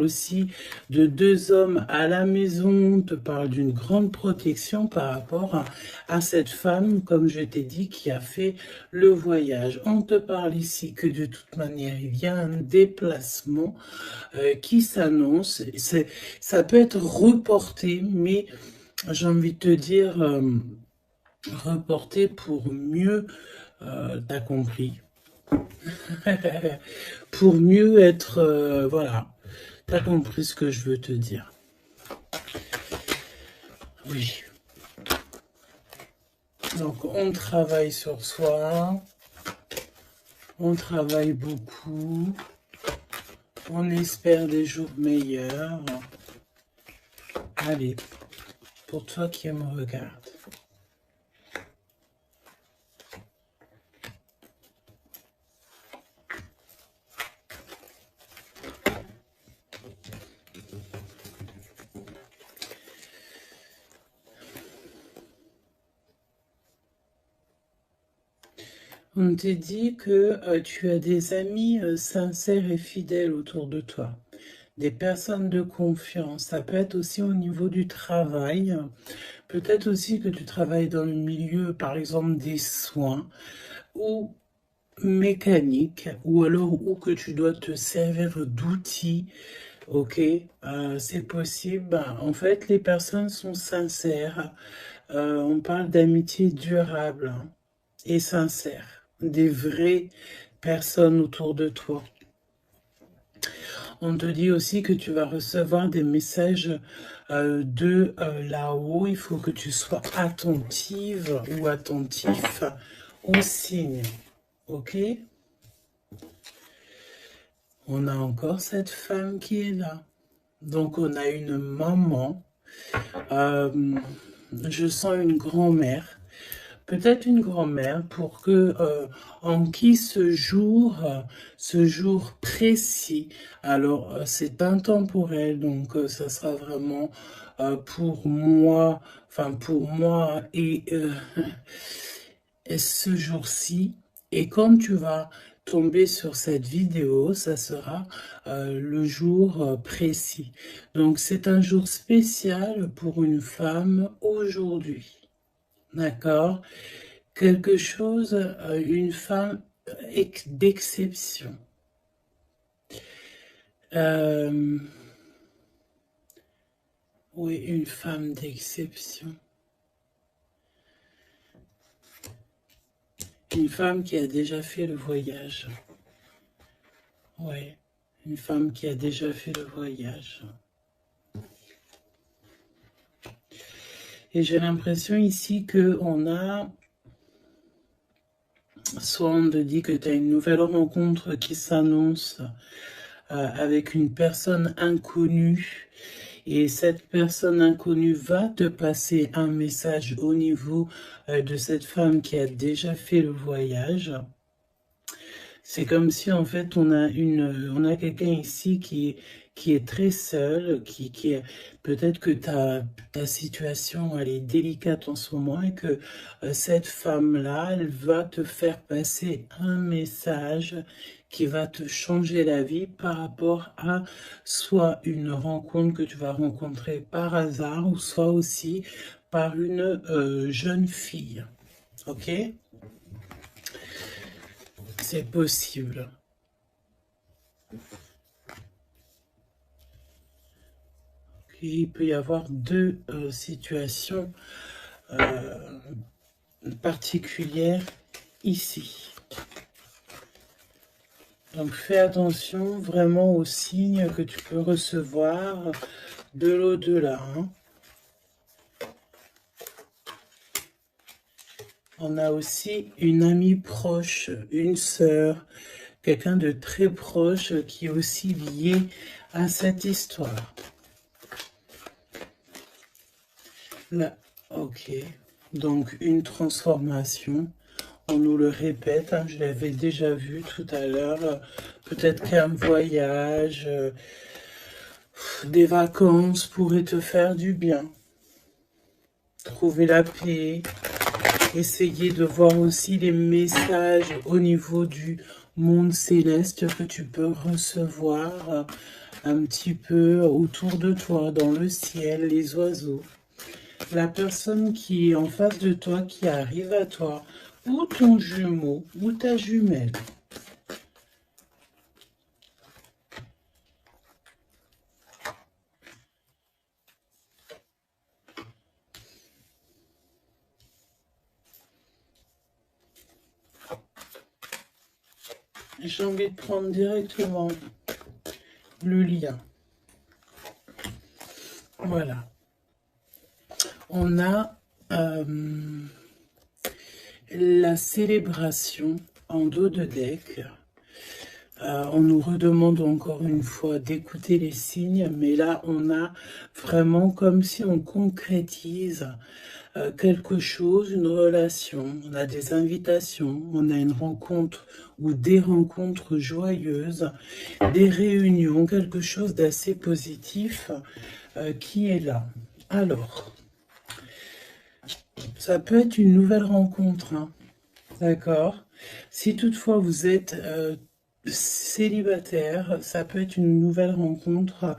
aussi de deux hommes à la maison, on te parle d'une grande protection par rapport à cette femme, comme je t'ai dit, qui a fait le voyage. On te parle ici que de toute manière, il y a un déplacement qui s'annonce. Ça peut être reporté, mais j'ai envie de te dire, reporté pour mieux, t'as compris, pour mieux être, voilà. T'as compris ce que je veux te dire. Oui. Donc, on travaille sur soi. On travaille beaucoup. On espère des jours meilleurs. Allez, pour toi qui me regarde. On te dit que tu as des amis sincères et fidèles autour de toi, des personnes de confiance. Ça peut être aussi au niveau du travail. Peut-être aussi que tu travailles dans le milieu, par exemple, des soins ou mécanique, ou alors ou que tu dois te servir d'outils. Ok, c'est possible. En fait, les personnes sont sincères. On parle d'amitié durable et sincère, des vraies personnes autour de toi. On te dit aussi que tu vas recevoir des messages de là-haut. Il faut que tu sois attentive ou attentif aux signes. Ok? On a encore cette femme qui est là. Donc, on a une maman. Je sens une grand-mère. Peut-être une grand-mère pour que en qui ce jour précis, alors c'est intemporel, donc ça sera vraiment pour moi, enfin pour moi et ce jour-ci. Et quand tu vas tomber sur cette vidéo, ça sera le jour précis. Donc c'est un jour spécial pour une femme aujourd'hui. D'accord? Quelque chose, une femme d'exception. Oui, une femme d'exception. Une femme qui a déjà fait le voyage. Oui, une femme qui a déjà fait le voyage. Et j'ai l'impression ici qu'on a... Soit on te dit que tu as une nouvelle rencontre qui s'annonce avec une personne inconnue. Et cette personne inconnue va te passer un message au niveau de cette femme qui a déjà fait le voyage. C'est comme si en fait on a quelqu'un ici qui est très seul, qui est peut-être que ta situation elle est délicate en ce moment et que cette femme-là, elle va te faire passer un message qui va te changer la vie par rapport à soit une rencontre que tu vas rencontrer par hasard ou soit aussi par une jeune fille. Ok? C'est possible. Il peut y avoir deux situations particulières ici. Donc fais attention vraiment aux signes que tu peux recevoir de l'au-delà. Hein. On a aussi une amie proche, une sœur, quelqu'un de très proche qui est aussi lié à cette histoire. Là, ok. Donc une transformation. On nous le répète, hein, je l'avais déjà vu tout à l'heure. Peut-être qu'un voyage, des vacances pourraient te faire du bien. Trouver la paix. Essayer de voir aussi les messages au niveau du monde céleste que tu peux recevoir un petit peu autour de toi, dans le ciel, les oiseaux. La personne qui est en face de toi, qui arrive à toi, ou ton jumeau, ou ta jumelle. J'ai envie de prendre directement le lien. Voilà. On a la célébration en dos de deck. On nous redemande encore une fois d'écouter les signes, mais là on a vraiment comme si on concrétise quelque chose, une relation, on a des invitations, on a une rencontre ou des rencontres joyeuses, des réunions, quelque chose d'assez positif qui est là. Alors, ça peut être une nouvelle rencontre, hein, d'accord? Si toutefois vous êtes célibataire, ça peut être une nouvelle rencontre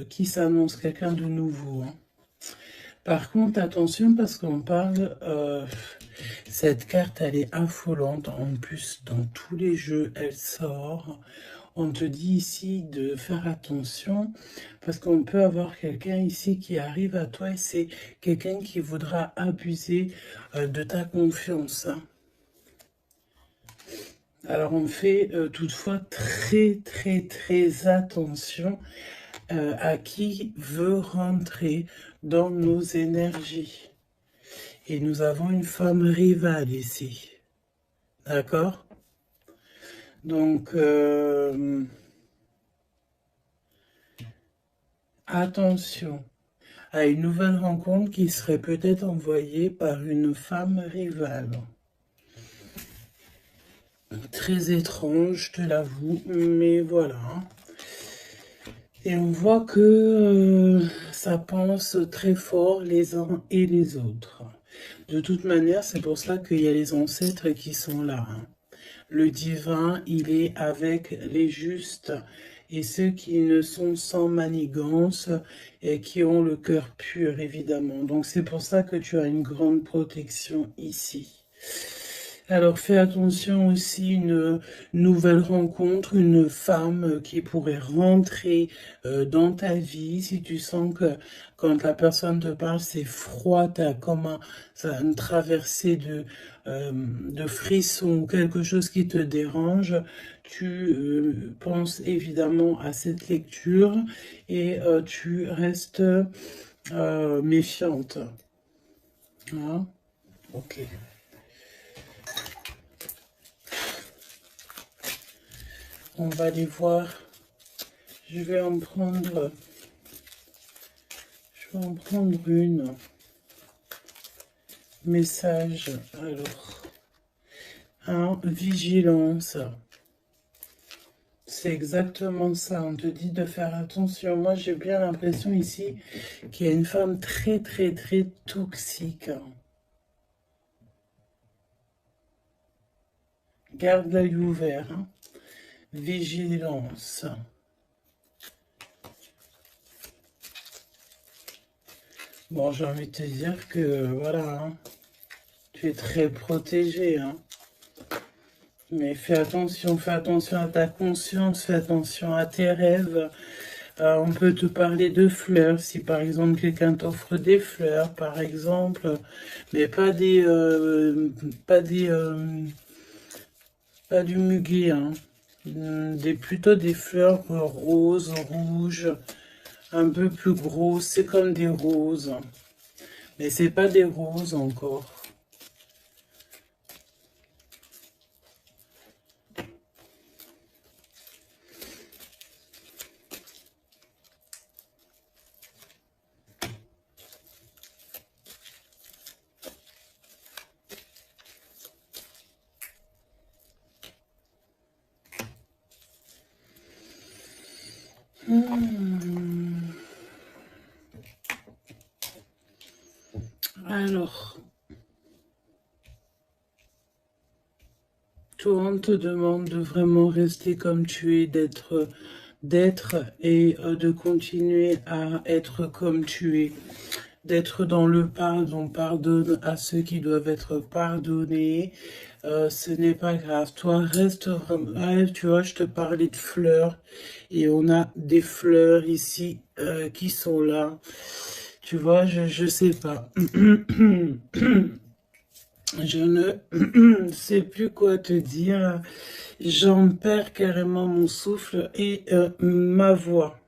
qui s'annonce, quelqu'un de nouveau, hein. Par contre, attention parce qu'on parle, cette carte elle est affolante, en plus dans tous les jeux elle sort. On te dit ici de faire attention parce qu'on peut avoir quelqu'un ici qui arrive à toi et c'est quelqu'un qui voudra abuser de ta confiance, hein. Alors on fait toutefois très attention à qui veut rentrer dans nos énergies. Et nous avons une femme rivale ici. D'accord? Donc, attention à une nouvelle rencontre qui serait peut-être envoyée par une femme rivale. Très étrange, je te l'avoue, mais voilà. Et on voit que ça pense très fort les uns et les autres. De toute manière, c'est pour ça qu'il y a les ancêtres qui sont là, hein. Le divin, il est avec les justes et ceux qui ne sont sans manigance et qui ont le cœur pur, évidemment. Donc c'est pour ça que tu as une grande protection ici. Alors fais attention aussi, une nouvelle rencontre, une femme qui pourrait rentrer dans ta vie. Si tu sens que quand la personne te parle, c'est froid, tu as comme une traversée de frissons ou quelque chose qui te dérange, tu penses évidemment à cette lecture et tu restes méfiante. Hein? Ok. On va aller voir. Je vais en prendre une. Message. Alors, vigilance. C'est exactement ça. On te dit de faire attention. Moi, j'ai bien l'impression ici qu'il y a une femme très toxique. Garde l'œil ouvert, hein. Vigilance. Bon, j'ai envie de te dire que, voilà, hein, tu es très protégé, hein. Mais fais attention à ta conscience, fais attention à tes rêves. On peut te parler de fleurs, si par exemple quelqu'un t'offre des fleurs, par exemple, mais pas du muguet, hein. Plutôt des fleurs roses, rouges, un peu plus grosses, c'est comme des roses, mais c'est pas des roses encore. Alors, toi, on te demande de vraiment rester comme tu es, d'être d'être et de continuer à être comme tu es, d'être dans le pardon. Pardonne à ceux qui doivent être pardonnés. Ce n'est pas grave. Toi, reste vraiment... tu vois, je te parlais de fleurs. Et on a des fleurs ici qui sont là. Tu vois, je sais pas. Je ne sais plus quoi te dire. J'en perds carrément mon souffle et ma voix.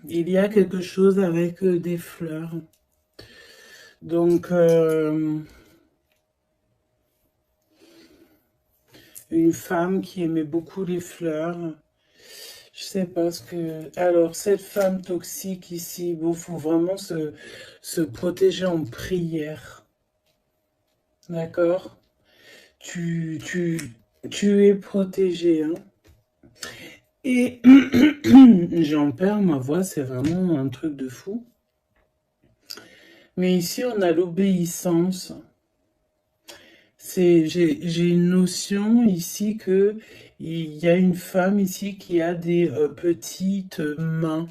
Il y a quelque chose avec des fleurs. Donc, une femme qui aimait beaucoup les fleurs. Je sais pas ce que... Alors, cette femme toxique ici, bon, faut vraiment se protéger en prière. D'accord? Tu es protégé, hein? Et j'en perds ma voix, c'est vraiment un truc de fou. Mais ici, on a l'obéissance. J'ai une notion ici que il y a une femme ici qui a des petites mains,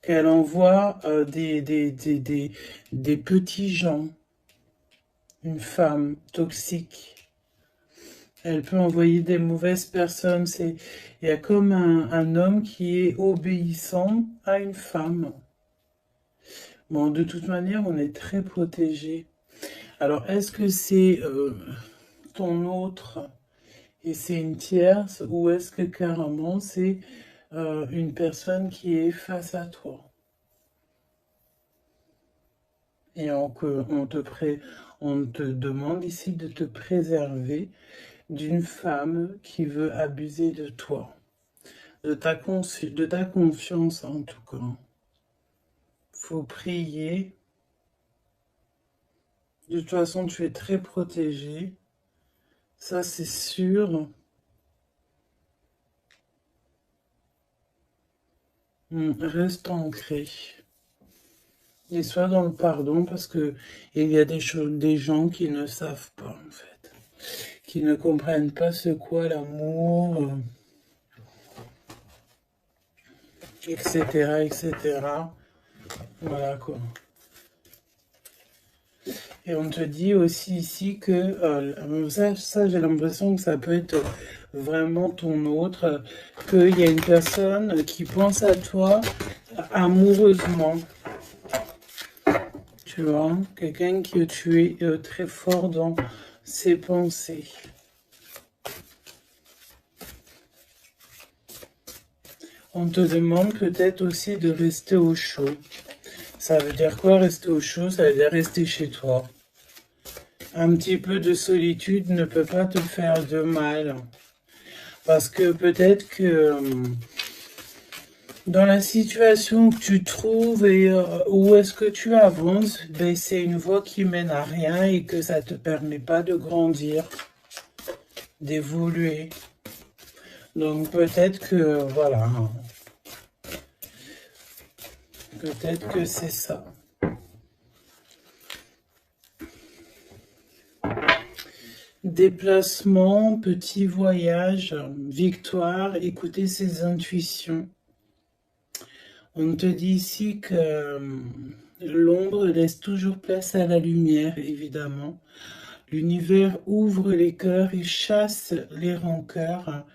qu'elle envoie des petits gens. Une femme toxique. Elle peut envoyer des mauvaises personnes. Il y a comme un homme qui est obéissant à une femme. Bon, de toute manière, on est très protégé. Alors, est-ce que c'est ton autre et c'est une tierce ou est-ce que carrément c'est une personne qui est face à toi? Et on te demande ici de te préserver d'une femme qui veut abuser de toi, de ta confiance en tout cas. Faut prier. De toute façon, tu es très protégé. Ça, c'est sûr. Reste ancré. Et sois dans le pardon parce que il y a des gens qui ne savent pas, en fait. Qui ne comprennent pas ce qu'est l'amour, etc., etc. Voilà, quoi. Et on te dit aussi ici que ça j'ai l'impression que ça peut être vraiment ton autre, qu'il y a une personne qui pense à toi amoureusement. Tu vois, quelqu'un que tu es très fort dans ses pensées. On te demande peut-être aussi de rester au chaud. Ça veut dire quoi rester au chaud? Ça veut dire rester chez toi. Un petit peu de solitude ne peut pas te faire de mal. Parce que peut-être que dans la situation que tu trouves et où est-ce que tu avances, ben, c'est une voie qui mène à rien et que ça ne te permet pas de grandir, d'évoluer. Donc peut-être que, voilà, peut-être que c'est ça. Déplacement, petit voyage, victoire, écouter ses intuitions. On te dit ici que l'ombre laisse toujours place à la lumière, évidemment. L'univers ouvre les cœurs et chasse les rancœurs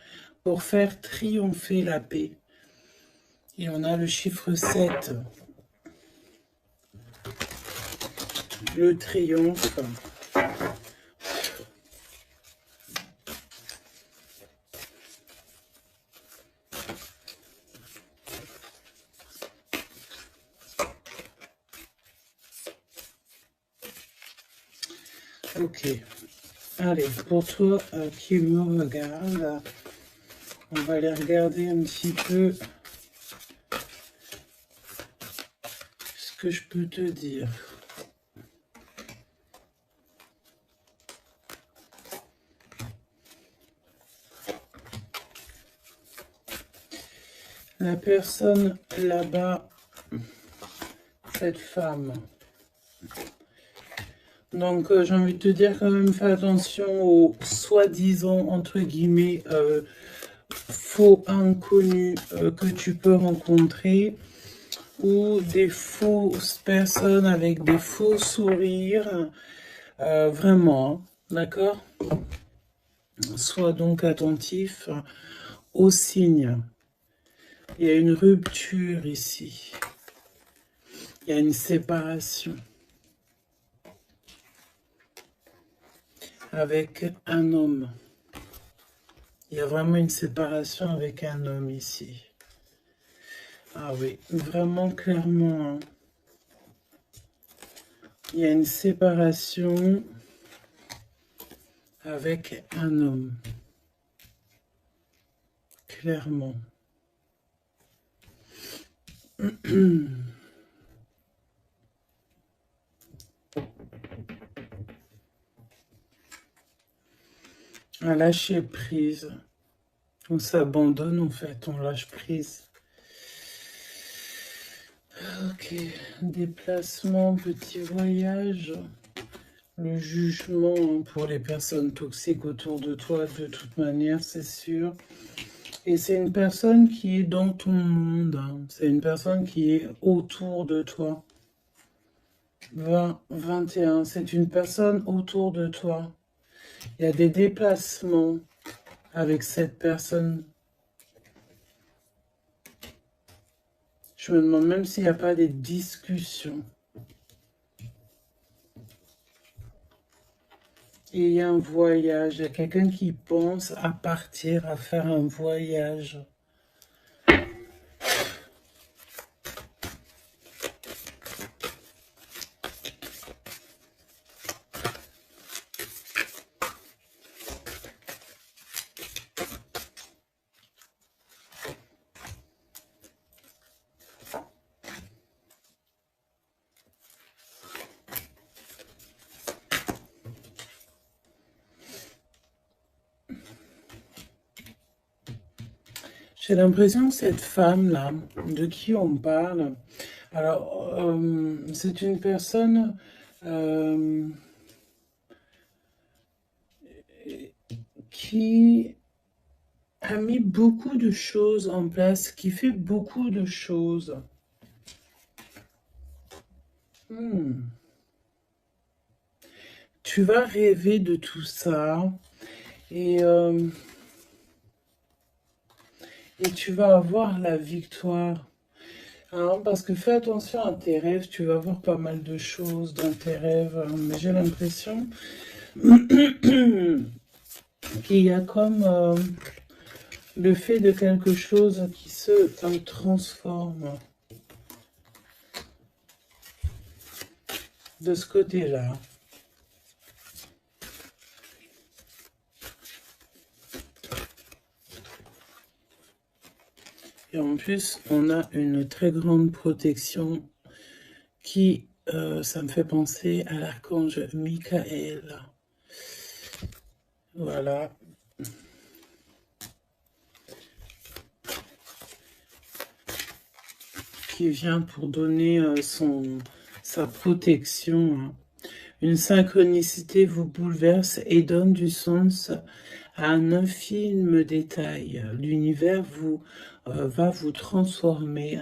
pour faire triompher la paix. Et on a le chiffre 7. Le triomphe. Ok. Allez, pour toi qui me regarde, on va aller regarder un petit peu ce que je peux te dire. La personne là-bas, cette femme. Donc j'ai envie de te dire quand même, fais attention aux soi-disant, entre guillemets, faux inconnus que tu peux rencontrer, ou des fausses personnes avec des faux sourires, vraiment, d'accord? Sois donc attentif aux signes. Il y a une rupture ici. Il y a une séparation avec un homme. Il y a vraiment une séparation avec un homme ici. Ah oui, vraiment clairement. Hein. Il y a une séparation avec un homme. Clairement. Un lâcher prise. On s'abandonne en fait, on lâche prise. Ok, déplacement, petit voyage. Le jugement pour les personnes toxiques autour de toi, de toute manière, c'est sûr. Et c'est une personne qui est dans ton monde. Hein. C'est une personne qui est autour de toi. 20, 21, c'est une personne autour de toi. Il y a des déplacements avec cette personne. Je me demande même s'il n'y a pas des discussions. Et il y a un voyage. Il y a quelqu'un qui pense à partir, à faire un voyage. J'ai l'impression que cette femme-là, de qui on parle, alors, c'est une personne qui a mis beaucoup de choses en place, qui fait beaucoup de choses. Tu vas rêver de tout ça et tu vas avoir la victoire. Hein, parce que fais attention à tes rêves, tu vas voir pas mal de choses dans tes rêves. Hein, mais j'ai l'impression qu'il y a comme le fait de quelque chose qui se transforme de ce côté-là. Et en plus, on a une très grande protection qui, ça me fait penser à l'archange Michael. Voilà. Qui vient pour donner sa protection. Hein. Une synchronicité vous bouleverse et donne du sens à un infime détail. L'univers va vous transformer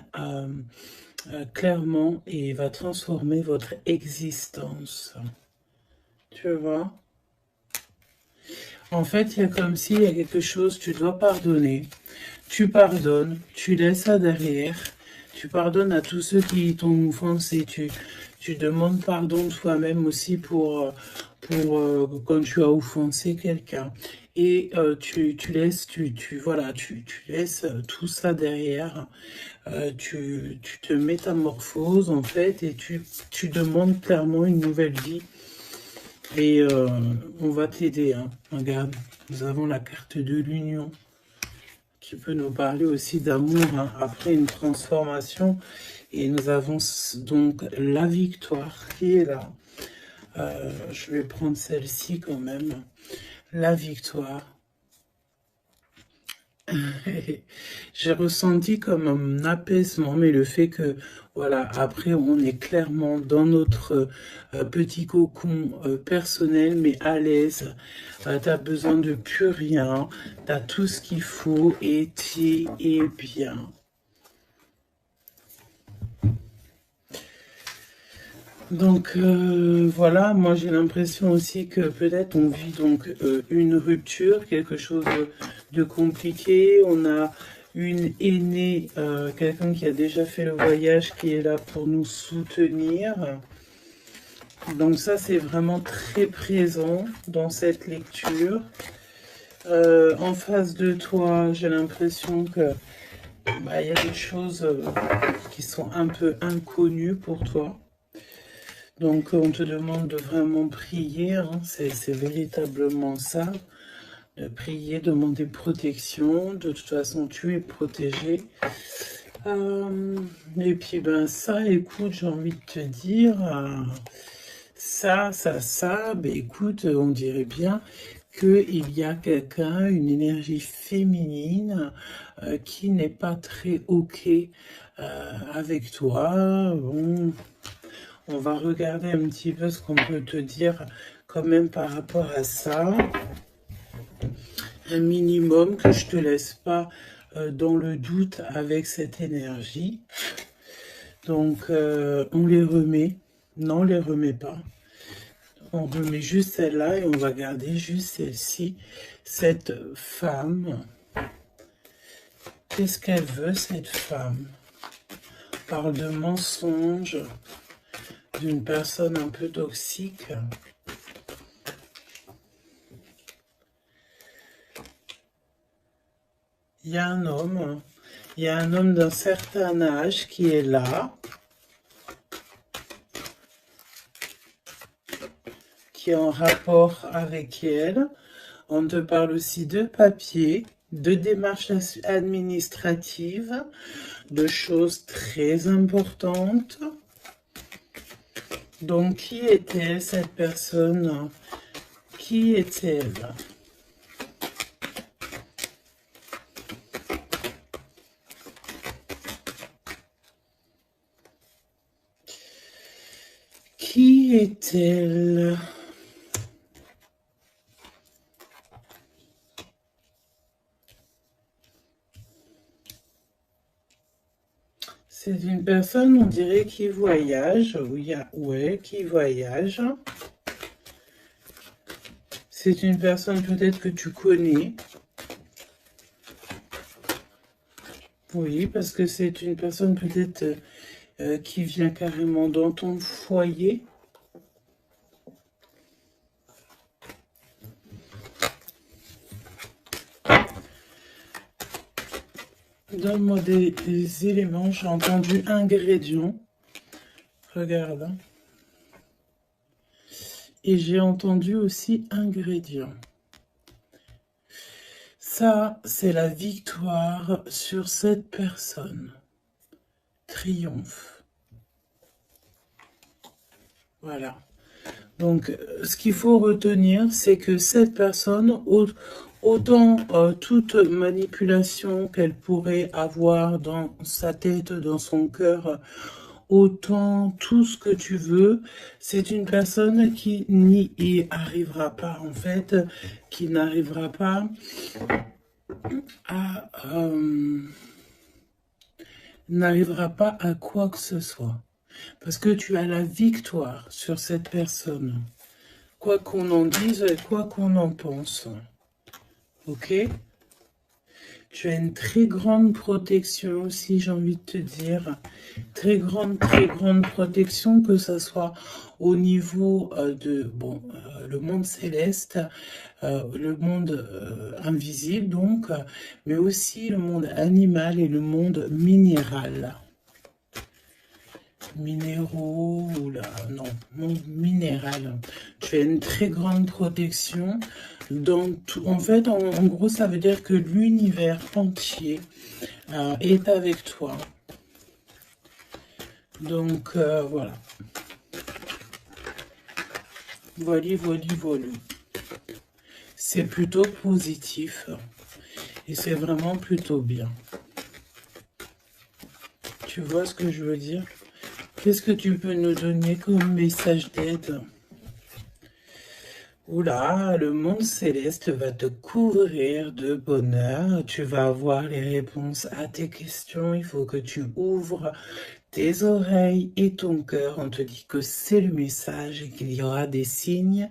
clairement et va transformer votre existence. Tu vois? En fait, il y a comme s'il y a quelque chose, tu dois pardonner. Tu pardonnes, tu laisses ça derrière. Tu pardonnes à tous ceux qui t'ont offensé. Tu demandes pardon toi-même aussi pour quand tu as offensé quelqu'un. Et tu laisses, voilà, tu laisses tout ça derrière. Tu te métamorphoses en fait et tu demandes clairement une nouvelle vie. Et on va t'aider. Hein. Regarde, nous avons la carte de l'union qui peut nous parler aussi d'amour hein, après une transformation. Et nous avons donc la victoire qui est là. Je vais prendre celle-ci quand même. La victoire. J'ai ressenti comme un apaisement, mais le fait que, voilà, après, on est clairement dans notre petit cocon personnel, mais à l'aise. T'as besoin de plus rien, t'as tout ce qu'il faut et tu es bien. Donc voilà, moi j'ai l'impression aussi que peut-être on vit donc une rupture, quelque chose de compliqué. On a une aînée, quelqu'un qui a déjà fait le voyage, qui est là pour nous soutenir. Donc ça c'est vraiment très présent dans cette lecture. En face de toi, j'ai l'impression que il y a des choses qui sont un peu inconnues pour toi. Donc on te demande de vraiment prier, hein, c'est véritablement ça, de prier, demander protection, de toute façon tu es protégé. Et puis ben ça, écoute, j'ai envie de te dire, ça, ben écoute, on dirait bien qu'il y a quelqu'un, une énergie féminine qui n'est pas très ok avec toi. Bon, on va regarder un petit peu ce qu'on peut te dire quand même par rapport à ça. Un minimum que je te laisse pas dans le doute avec cette énergie. Donc on les remet. Non, on les remet pas. On remet juste celle-là et on va garder juste celle-ci. Cette femme, qu'est-ce qu'elle veut cette femme? On parle de mensonge, d'une personne un peu toxique. Il y a un homme d'un certain âge qui est là, qui est en rapport avec elle. On te parle aussi de papier, de démarches administratives, de choses très importantes. Donc, qui est-elle, cette personne? Qui est-elle? Qui est-elle? C'est une personne, on dirait, qui voyage. Oui, ouais, qui voyage. C'est une personne peut-être que tu connais. Oui, parce que c'est une personne peut-être qui vient carrément dans ton foyer. Donne-moi des éléments. J'ai entendu ingrédients. Regarde. Et j'ai entendu aussi ingrédients. Ça, c'est la victoire sur cette personne. Triomphe. Voilà. Donc, ce qu'il faut retenir, c'est que cette personne, autant toute manipulation qu'elle pourrait avoir dans sa tête, dans son cœur, autant tout ce que tu veux, c'est une personne qui n'y y arrivera pas, en fait, qui n'arrivera pas à... n'arrivera pas à quoi que ce soit. Parce que tu as la victoire sur cette personne. Quoi qu'on en dise et quoi qu'on en pense. Ok? Tu as une très grande protection aussi, j'ai envie de te dire. Très grande protection, que ce soit au niveau de le monde céleste, le monde invisible, donc, mais aussi le monde animal et le monde minéral. Minéraux, ou là, non, monde minéral. Tu as une très grande protection. Dans tout, en fait, en gros, ça veut dire que l'univers entier est avec toi. Donc, voilà. Voilà. C'est plutôt positif. Et c'est vraiment plutôt bien. Tu vois ce que je veux dire? Qu'est-ce que tu peux nous donner comme message d'aide? Oula, le monde céleste va te couvrir de bonheur. Tu vas avoir les réponses à tes questions. Il faut que tu ouvres tes oreilles et ton cœur. On te dit que c'est le message et qu'il y aura des signes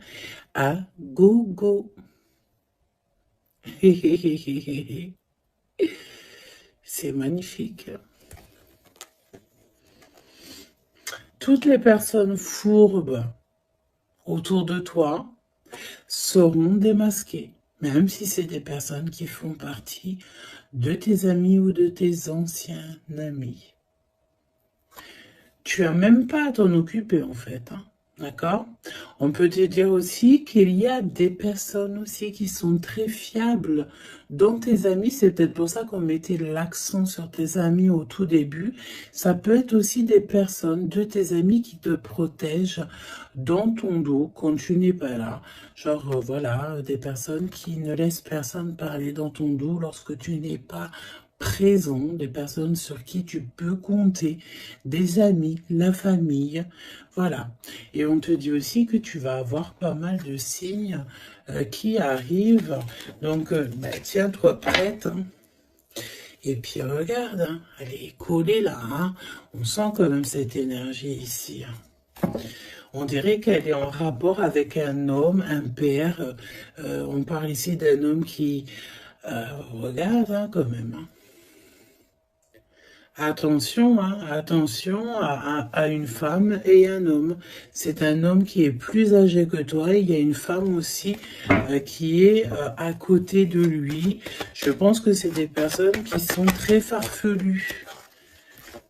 à gogo. C'est magnifique. Toutes les personnes fourbes autour de toi seront démasquées, même si c'est des personnes qui font partie de tes amis ou de tes anciens amis. Tu n'as même pas à t'en occuper en fait, hein. D'accord? On peut te dire aussi qu'il y a des personnes aussi qui sont très fiables dans tes amis. C'est peut-être pour ça qu'on mettait l'accent sur tes amis au tout début. Ça peut être aussi des personnes de tes amis qui te protègent dans ton dos quand tu n'es pas là. Genre, voilà, des personnes qui ne laissent personne parler dans ton dos lorsque tu n'es pas présent, des personnes sur qui tu peux compter, des amis, la famille, voilà. Et on te dit aussi que tu vas avoir pas mal de signes qui arrivent, donc tiens-toi prête, hein. Et puis regarde, hein, elle est collée là, hein. On sent quand même cette énergie ici, hein. On dirait qu'elle est en rapport avec un homme, un père, on parle ici d'un homme qui regarde, hein, quand même, hein. Attention, hein, attention à une femme et un homme. C'est un homme qui est plus âgé que toi. Il y a une femme aussi qui est à côté de lui. Je pense que c'est des personnes qui sont très farfelues.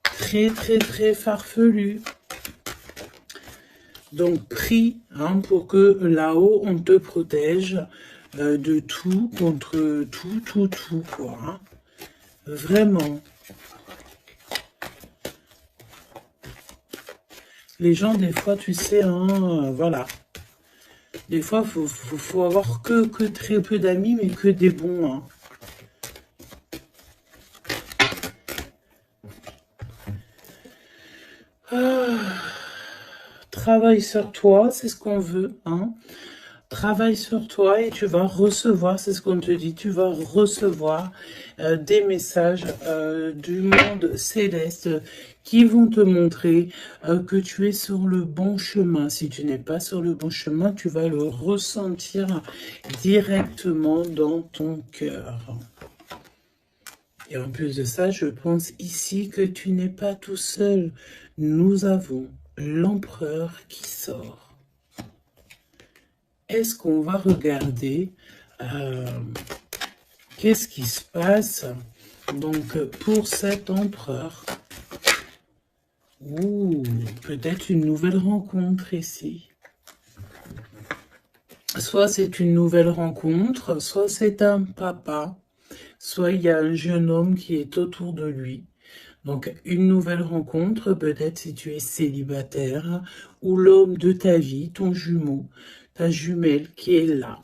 Très, très, très farfelues. Donc, prie hein, pour que là-haut, on te protège de tout, contre tout, quoi. Hein. Vraiment. Les gens, des fois, tu sais, hein, voilà. Des fois, faut avoir que très peu d'amis, mais que des bons. Hein. Travaille sur toi, c'est ce qu'on veut. Hein. Travaille sur toi et tu vas recevoir, c'est ce qu'on te dit, tu vas recevoir des messages du monde céleste qui vont te montrer que tu es sur le bon chemin. Si tu n'es pas sur le bon chemin, tu vas le ressentir directement dans ton cœur. Et en plus de ça, je pense ici que tu n'es pas tout seul. Nous avons l'empereur qui sort. Est-ce qu'on va regarder qu'est-ce qui se passe donc pour cet empereur? Ouh, peut-être une nouvelle rencontre ici. Soit c'est une nouvelle rencontre, soit c'est un papa, soit il y a un jeune homme qui est autour de lui. Donc, une nouvelle rencontre, peut-être si tu es célibataire, ou l'homme de ta vie, ton jumeau, ta jumelle qui est là.